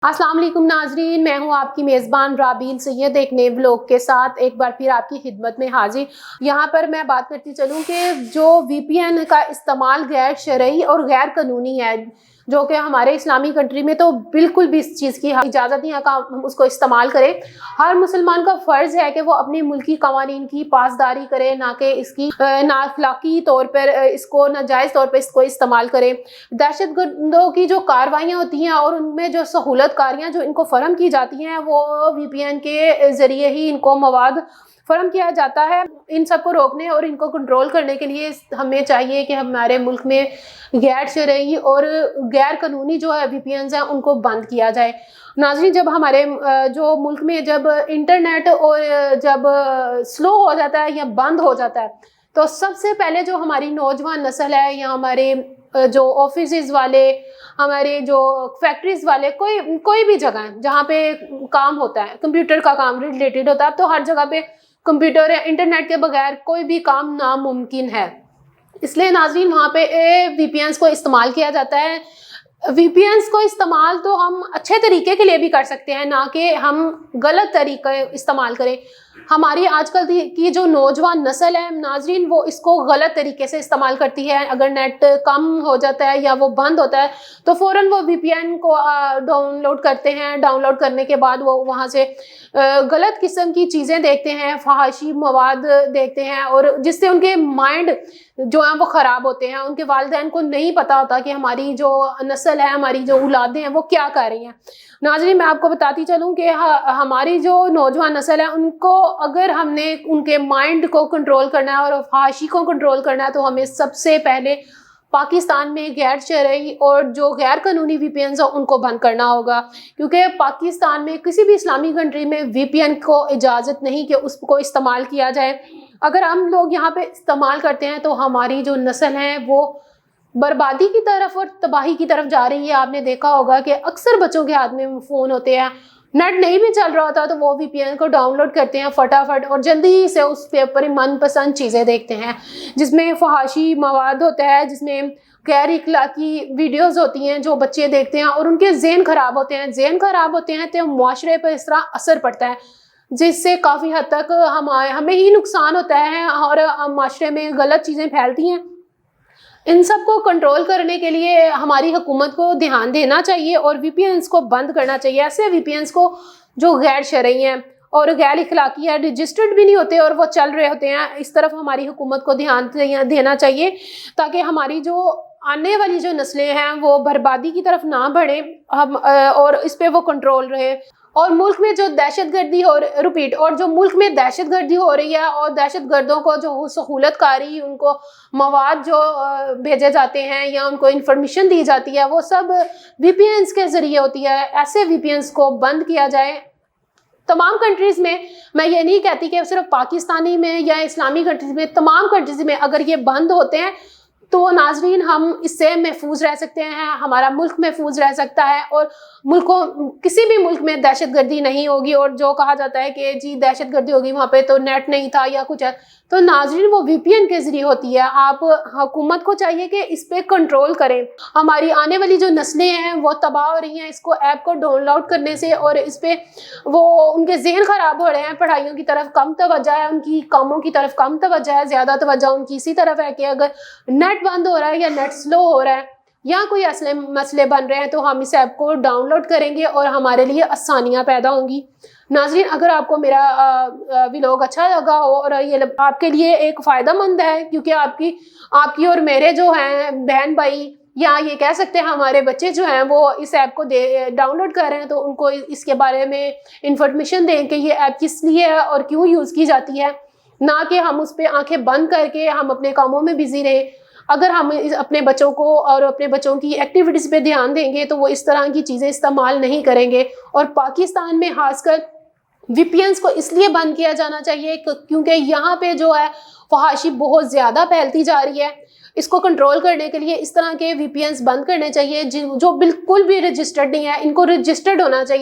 अस्सलाम वालेकुम नाजरीन, मैं हूं आपकी मेज़बान राबील सैयद एक नए व्लॉग के साथ एक बार फिर आपकी खिदमत में हाजिर। यहाँ पर मैं बात करती चलूँ कि जो VPN का इस्तेमाल गैर शरई और गैर कानूनी है, जो कि हमारे इस्लामी कंट्री में तो बिल्कुल भी इस चीज़ की इजाज़त नहीं है कि हम उसको इस्तेमाल करें। हर मुसलमान का फ़र्ज़ है कि वो अपने मुल्की कवानीन की पासदारी करे, ना कि इसकी नाअखलाकी तौर पर इसको नाजायज़ तौर पर इसको इस्तेमाल करें। दहशतगर्दों की जो कार्रवाइयाँ होती हैं और उनमें जो सहूलतकारियाँ जो इनको फ़राहम की जाती हैं, वो VPN के ज़रिए ही इनको मवाद फ़राहम किया जाता है। इन सब को रोकने और इनको कंट्रोल करने के लिए हमें चाहिए कि हमारे मुल्क में गैर शरई और गैर कानूनी जो है VPNs हैं उनको बंद किया जाए। नाज़रीन, जब हमारे जो मुल्क में जब इंटरनेट और जब स्लो हो जाता है या बंद हो जाता है, तो सबसे पहले जो हमारी नौजवान नस्ल है या हमारे जो ऑफिसेज वाले, हमारे जो फैक्ट्रीज वाले, कोई भी जगह जहाँ पे काम होता है, कंप्यूटर का काम रिलेटेड होता है, तो हर जगह पे कंप्यूटर या इंटरनेट के बगैर कोई भी काम नामुमकिन है। इसलिए नाज़रीन, वहाँ पे VPNs को इस्तेमाल किया जाता है। VPNs को इस्तेमाल तो हम अच्छे तरीके के लिए भी कर सकते हैं, ना कि हम गलत तरीके इस्तेमाल करें। हमारी आजकल की जो नौजवान नस्ल है नाज़रीन, वो इसको गलत तरीके से इस्तेमाल करती है। अगर नेट कम हो जाता है या वो बंद होता है तो फ़ौरन वो VPN को डाउनलोड करते हैं। डाउनलोड करने के बाद वो वहाँ से गलत किस्म की चीज़ें देखते हैं, फहाशी मवाद देखते हैं, और जिससे उनके माइंड जो है वो ख़राब होते हैं। उनके वालिदैन को नहीं पता होता कि हमारी जो नस्ल है, हमारी जो औलादें हैं, वो क्या कर रही हैं। नाज़रीन, मैं आपको बताती चलूँ कि हमारी जो नौजवान नस्ल है, उनको अगर हमने उनके माइंड को कंट्रोल करना है और फहाशी को कंट्रोल करना है, तो हमें सबसे पहले पाकिस्तान में गैर शरई और जो गैर कानूनी VPNs हैं उनको बंद करना होगा। क्योंकि पाकिस्तान में किसी भी इस्लामी कंट्री में VPN को इजाज़त नहीं कि उसको इस्तेमाल किया जाए। अगर हम लोग यहाँ पे इस्तेमाल करते हैं तो हमारी जो नस्ल है वो बर्बादी की तरफ और तबाही की तरफ जा रही है। आपने देखा होगा कि अक्सर बच्चों के हाथ में फ़ोन होते हैं, नेट नहीं भी चल रहा होता तो वो VPN को डाउनलोड करते हैं फटाफट और जल्दी से उस पे अपनी मनपसंद चीज़ें देखते हैं, जिसमें फहाशी मवाद होता है, जिसमें गैर इखलाकी वीडियोस होती हैं जो बच्चे देखते हैं और उनके ज़हन ख़राब होते हैं। ज़हन ख़राब होते हैं तो मुआशरे पर इस तरह असर पड़ता है, जिससे काफ़ी हद तक हमें ही नुकसान होता है और माशरे में गलत चीज़ें फैलती हैं। इन सब को कंट्रोल करने के लिए हमारी हुकूमत को ध्यान देना चाहिए और VPNs को बंद करना चाहिए। ऐसे VPNs को जो गैर शरई हैं और गैर इखलाकी है, रजिस्टर्ड भी नहीं होते और वो चल रहे होते हैं, इस तरफ हमारी हुकूमत को ध्यान देना चाहिए, ताकि हमारी जो आने वाली जो नस्लें हैं वो बर्बादी की तरफ ना बढ़े, हम और इस पे वो कंट्रोल रहे। और मुल्क में जो दहशतगर्दी और जो मुल्क में दहशतगर्दी हो रही है और दहशतगर्दों को जो सहूलतकारी उनको मवाद जो भेजे जाते हैं या उनको इंफॉर्मेशन दी जाती है, वो सब VPNs के ज़रिए होती है। ऐसे VPNs को बंद किया जाए तमाम कंट्रीज़ में। मैं ये नहीं कहती कि सिर्फ पाकिस्तानी में या इस्लामी कंट्रीज़ में, तमाम कंट्रीज़ में अगर ये बंद होते हैं तो नाज़रीन हम इससे महफूज रह सकते हैं, हमारा मुल्क महफूज रह सकता है और मुल्क को किसी भी मुल्क में दहशतगर्दी नहीं होगी। और जो कहा जाता है कि जी दहशतगर्दी होगी वहाँ पे तो नेट नहीं था या कुछ है, तो नाज़रीन वो VPN के ज़रिए होती है। आप हुकूमत को चाहिए कि इस पर कंट्रोल करें। हमारी आने वाली जो नस्लें हैं वो तबाह हो रही हैं इसको ऐप को डाउनलोड करने से, और इस पर वो उनके ज़हन ख़राब हो रहे हैं, पढ़ाइयों की तरफ कम तवज्जो है, उनकी कामों की तरफ कम तवज्जो है, ज़्यादा तवज्जो उनकी इसी तरफ है कि अगर नेट बंद हो रहा है या नेट स्लो हो रहा है या कोई असले मसले बन रहे हैं तो हम इस ऐप को डाउनलोड करेंगे और हमारे लिए आसानियाँ पैदा होंगी। नाज़रीन, अगर आपको मेरा व्लॉग अच्छा लगा हो और ये आपके लिए एक फ़ायदेमंद है, क्योंकि आपकी और मेरे जो हैं बहन भाई या ये कह सकते हैं हमारे बच्चे जो हैं वो इस ऐप को डाउनलोड कर रहे हैं, तो उनको इसके बारे में इंफॉर्मेशन दें कि ये ऐप किस लिए है और क्यों यूज़ की जाती है, ना कि हम उस पर आंखें बंद करके हम अपने कामों में बिज़ी रहें। अगर हम अपने बच्चों को और अपने बच्चों की एक्टिविटीज़ पे ध्यान देंगे तो वो इस तरह की चीज़ें इस्तेमाल नहीं करेंगे। और पाकिस्तान में खासकर VPNs को इसलिए बंद किया जाना चाहिए क्योंकि यहाँ पे जो है फहाशी बहुत ज़्यादा फैलती जा रही है। इसको कंट्रोल करने के लिए इस तरह के VPNs बंद करने चाहिए जो बिल्कुल भी रजिस्टर्ड नहीं है, इनको रजिस्टर्ड होना चाहिए।